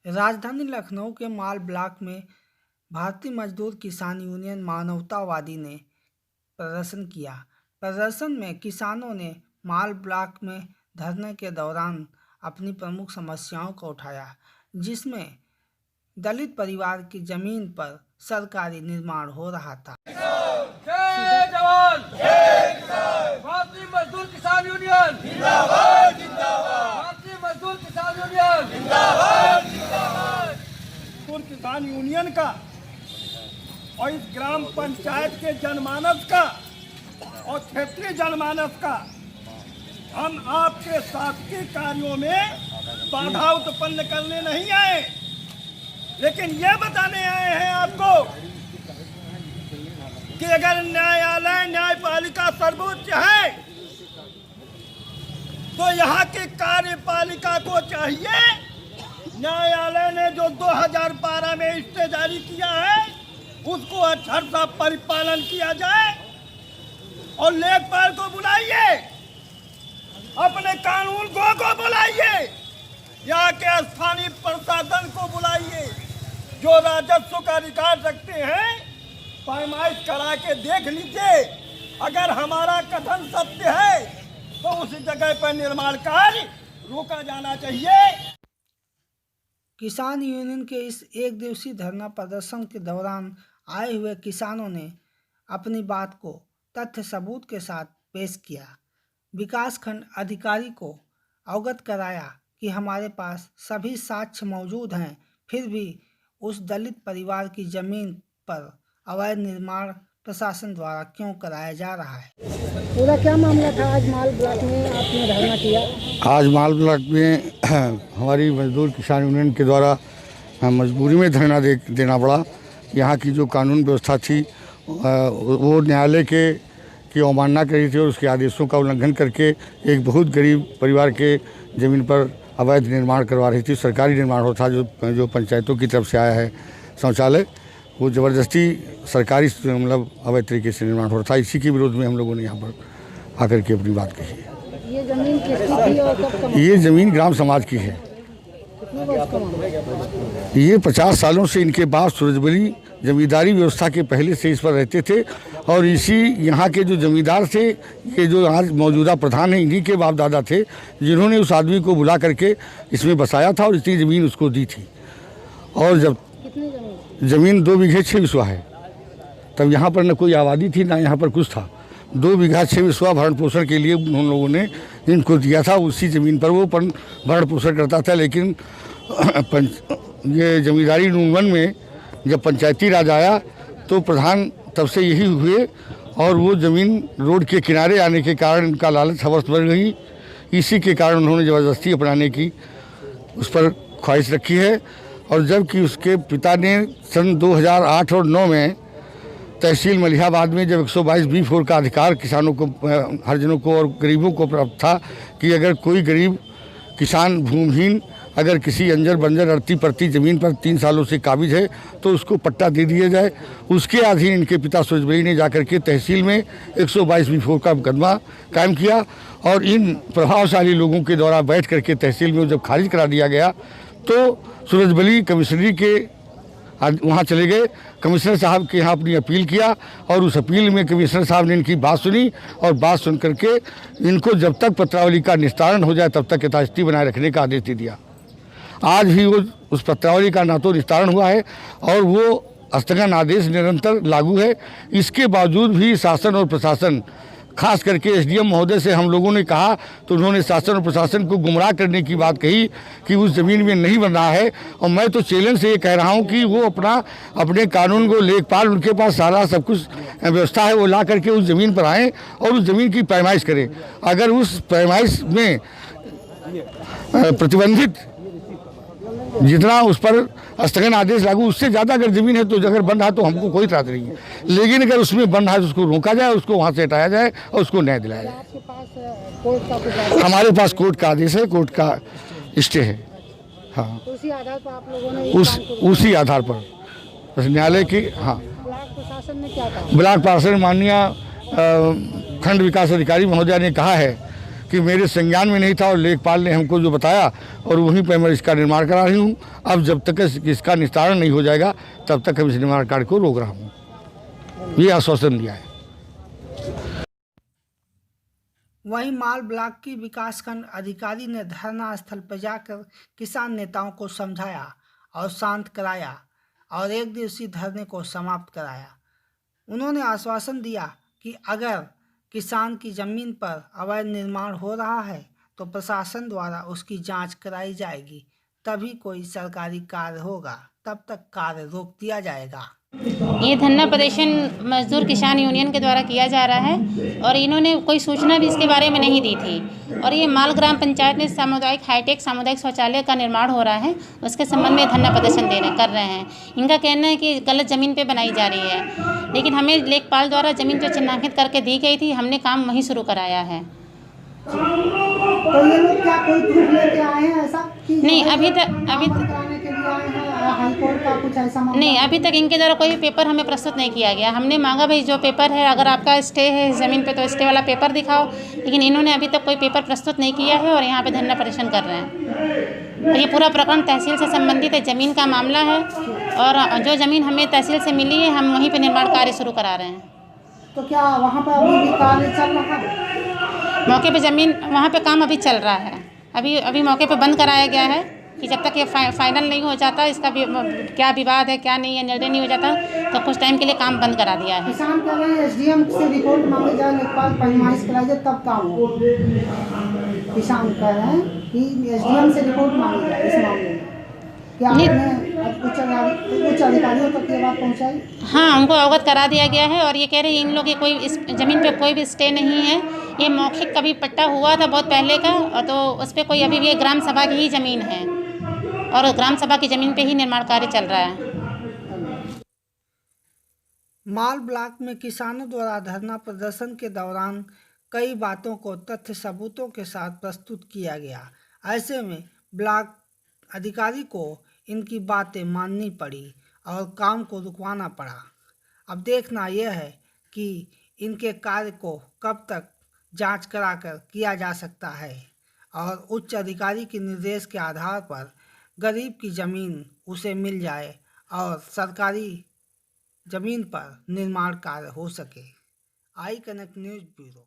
राजधानी लखनऊ के माल ब्लॉक में भारतीय मजदूर किसान यूनियन मानवतावादी ने प्रदर्शन किया। प्रदर्शन में किसानों ने माल ब्लॉक में धरने के दौरान अपनी प्रमुख समस्याओं को उठाया, जिसमें दलित परिवार की जमीन पर सरकारी निर्माण हो रहा था। जय जवान जय किसान। भारतीय मजदूर किसान यूनियन जिंदाबाद जिंदाबाद। भारतीय मजदूर किसान यूनियन जिंदाबाद जिंदाबाद। मजदूर किसान यूनियन का और इस ग्राम पंचायत के जनमानस का और क्षेत्रीय जनमानस का हम आपके शासकीय कार्यों में बाधा उत्पन्न करने नहीं आए, लेकिन ये बताने आए हैं आपको कि अगर न्यायालय न्यायपालिका सर्वोच्च है तो यहाँ की कार्यपालिका को चाहिए न्यायालय ने जो 2012 में स्टे जारी किया है उसको अक्षर सा परिपालन किया जाए और लेखपाल को बुलाइए, अपने कानून को बुलाइए, यहाँ के स्थानीय प्रशासन को बुलाइए, जो राजस्व का अधिकार रखते हैं पैमाइश करा के देख लीजिए। अगर हमारा कथन सत्य है तो उस जगह पर निर्माण कार्य रोका जाना चाहिए। किसान यूनियन के इस एक दिवसीय धरना प्रदर्शन के दौरान आए हुए किसानों ने अपनी बात को तथ्य सबूत के साथ पेश किया। विकास खंड अधिकारी को अवगत कराया कि हमारे पास सभी साक्ष्य मौजूद हैं, फिर भी उस दलित परिवार की जमीन पर अवैध निर्माण प्रशासन द्वारा क्यों कराया जा रहा है। पूरा क्या मामला था? आज माल ब्लॉक में आपने धरना किया। आज माल ब्लॉक में हमारी मजदूर किसान यूनियन के द्वारा मजबूरी में धरना देना पड़ा। यहाँ की जो कानून व्यवस्था थी वो न्यायालय की अवमानना करी थी और उसके आदेशों का उल्लंघन करके एक बहुत गरीब परिवार के ज़मीन पर अवैध निर्माण करवा रही थी। सरकारी निर्माण होता जो पंचायतों की तरफ से आया है शौचालय, वो ज़बरदस्ती सरकारी मतलब अवैध तरीके से निर्माण हो रहा था। इसी के विरोध में हम लोगों ने यहाँ पर आकर के अपनी बात कही है। ये ज़मीन किसकी थी और कब कम? ये ज़मीन ग्राम समाज की है। कितने वर्ष का मामला? ये 50 सालों से इनके बाप सूरजबली जमींदारी व्यवस्था के पहले से इस पर रहते थे और इसी यहाँ के जो जमींदार थे, ये जो आज मौजूदा प्रधान हैं, इन्हीं के बाप दादा थे जिन्होंने उस आदमी को बुला करके इसमें बसाया था और इतनी ज़मीन उसको दी थी। और जब कितनी ज़मीन 2 बीघे 6 बिस्वा है, तब यहाँ पर न कोई आबादी थी ना यहाँ पर कुछ था। 2 बीघा 6 बिस्वा भरण पोषण के लिए उन लोगों ने इनको दिया था। उसी ज़मीन पर वो भरण पोषण करता था। लेकिन ये जमींदारी नून में जब पंचायती राज आया तो प्रधान तब से यही हुए और वो ज़मीन रोड के किनारे आने के कारण इनका लालच हवस बढ़ गई। इसी के कारण उन्होंने ज़बरदस्ती अपनाने की उस पर ख्वाहिश रखी है। और जबकि उसके पिता ने सन 2008 और 9 में तहसील मलिहाबाद में जब 122B4 का अधिकार किसानों को, हरिजनों को और गरीबों को प्राप्त था कि अगर कोई गरीब किसान भूमिहीन अगर किसी अंजर बंजर अड़ती पड़ती ज़मीन पर 3 सालों से काबिज है तो उसको पट्टा दे दिया जाए। उसके अधीन इनके पिता सूरजबली ने जाकर के तहसील में 122B4 का मुकदमा कायम किया और इन प्रभावशाली लोगों के द्वारा बैठ करके तहसील में जब खारिज करा दिया गया तो सूरजबली कमिश्नरी के वहाँ चले गए, कमिश्नर साहब के यहाँ अपनी अपील किया और उस अपील में कमिश्नर साहब ने इनकी बात सुनी और बात सुन करके इनको जब तक पत्रावली का निस्तारण हो जाए तब तक यथास्थिति बनाए रखने का आदेश दे दिया। आज भी वो उस पत्रावली का ना तो निस्तारण हुआ है और वो स्थगन आदेश निरंतर लागू है। इसके बावजूद भी शासन और प्रशासन, खास करके एसडीएम महोदय से हम लोगों ने कहा तो उन्होंने शासन और प्रशासन को गुमराह करने की बात कही कि उस ज़मीन में नहीं बन रहा है। और मैं तो चैलेंज से ये कह रहा हूँ कि वो अपने कानून को लेखपाल, उनके पास सारा सब कुछ व्यवस्था है, वो ला करके उस ज़मीन पर आएँ और उस ज़मीन की पैमाइश करें। अगर उस पैमाइश में प्रतिबंधित जितना उस पर स्थगन आदेश लागू, उससे ज़्यादा अगर ज़मीन है तो अगर बन रहा है तो हमको कोई इतराज़ नहीं है। लेकिन अगर उसमें बन रहा है तो उसको रोका जाए, उसको वहाँ से हटाया जाए और उसको न्याय दिलाया जाए। आपके पास कोर्ट का कुछ आदेश? हमारे पास कोर्ट का आदेश है, कोर्ट का स्टे है। हाँ, उसी आधार पर आप लोगों ने उसी आधार पर न्यायालय की। हाँ, ब्लॉक प्रशासन ने क्या कहा? ब्लॉक प्रशासन माननीय खंड विकास अधिकारी महोदय ने कहा है कि मेरे संज्ञान में नहीं था और लेखपाल ने हमको जो बताया और वहीं पर मैं इसका निर्माण करा रही हूँ। अब जब तक इसका निस्तारण नहीं हो जाएगा तब तक हम इस निर्माण कार्य को रोक रहा हूँ, ये आश्वासन दिया है। वहीं माल ब्लॉक की विकासखंड अधिकारी ने धरना स्थल पर जाकर किसान नेताओं को समझाया और शांत कराया और एक दिवसीय धरने को समाप्त कराया। उन्होंने आश्वासन दिया कि अगर किसान की जमीन पर अवैध निर्माण हो रहा है तो प्रशासन द्वारा उसकी जांच कराई जाएगी, तभी कोई सरकारी कार्य होगा, तब तक कार्य रोक दिया जाएगा। ये धरना प्रदर्शन मजदूर किसान यूनियन के द्वारा किया जा रहा है और इन्होंने कोई सूचना भी इसके बारे में नहीं दी थी। और ये माल ग्राम पंचायत में सामुदायिक हाईटेक सामुदायिक शौचालय का निर्माण हो रहा है, उसके संबंध में धरना प्रदर्शन कर रहे हैं। इनका कहना है कि गलत ज़मीन पे बनाई जा रही है, लेकिन हमें लेखपाल द्वारा ज़मीन जो चिन्हांकित करके दी गई थी, हमने काम वहीं शुरू कराया है। तो ये लोग क्या कोई प्रूफ लेके आए हैं ऐसा कि नहीं, अभी तक कराने के लिए आए हैं हाई कोर्ट का कुछ ऐसा मामला? नहीं, अभी तक इनके द्वारा कोई पेपर हमें प्रस्तुत नहीं किया गया। हमने मांगा भाई जो पेपर है, अगर आपका स्टे है ज़मीन पे तो स्टे वाला पेपर दिखाओ, लेकिन इन्होंने अभी तक कोई पेपर प्रस्तुत नहीं किया है और यहाँ पे धरना प्रदर्शन कर रहे हैं। और ये पूरा प्रकरण तहसील से संबंधित है, ज़मीन का मामला है और जो ज़मीन हमें तहसील से मिली है हम वहीं पर निर्माण कार्य शुरू करा रहे हैं। तो क्या वहाँ पर अभी भी कार्य चल रहा है? मौके पे ज़मीन वहाँ पे काम अभी चल रहा है। अभी मौके पे बंद कराया गया है कि जब तक ये फाइनल नहीं हो जाता, इसका भी क्या विवाद है क्या नहीं है निर्णय नहीं हो जाता, तो कुछ टाइम के लिए काम बंद करा दिया है। किसान कह रहे हैं एसडीएम से रिपोर्ट मांगी जाए, लेखपाल पैमाइश कराई जाए तब काम हो। किसान कह रहे हैं कि एसडीएम से रिपोर्ट मांगी जाए इस मामले में। क्या आपने उच्च अधिकारियों तक ये बात पहुँचाई? हाँ, उनको अवगत करा दिया गया है और ये कह रहे हैं इन लोग की कोई इस ज़मीन पे कोई भी स्टे नहीं है। ये मौखिक कभी पट्टा हुआ था बहुत पहले का, और तो उस पर कोई अभी भी ये ग्राम सभा की ही ज़मीन है और ग्राम सभा की ज़मीन पे ही निर्माण कार्य चल रहा है। माल ब्लॉक में किसानों द्वारा धरना प्रदर्शन के दौरान कई बातों को तथ्य सबूतों के साथ प्रस्तुत किया गया। ऐसे में ब्लॉक अधिकारी को इनकी बातें माननी पड़ी और काम को रुकवाना पड़ा। अब देखना यह है कि इनके कार्य को कब तक जांच कराकर किया जा सकता है और उच्च अधिकारी के निर्देश के आधार पर गरीब की ज़मीन उसे मिल जाए और सरकारी ज़मीन पर निर्माण कार्य हो सके। I connect news bureau.